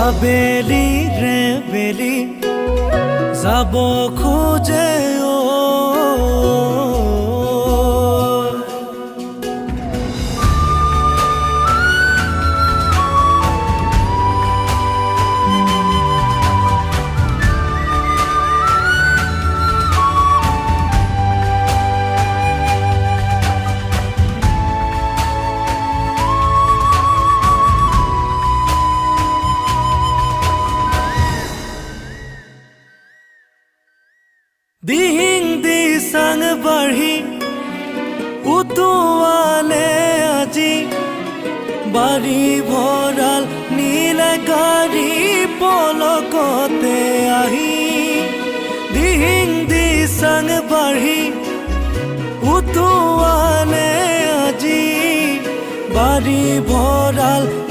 আবেলি ৰে বেলি যাব খোঁজে ও দিহিং দি sang বাঢ়ি উতুৱালে আজি বাৰী ভৰাল নীলা গাড়ী পলকতে আহি দিহিং দি sang বাঢ়ি উতুৱালে আজি বাৰী ভৰাল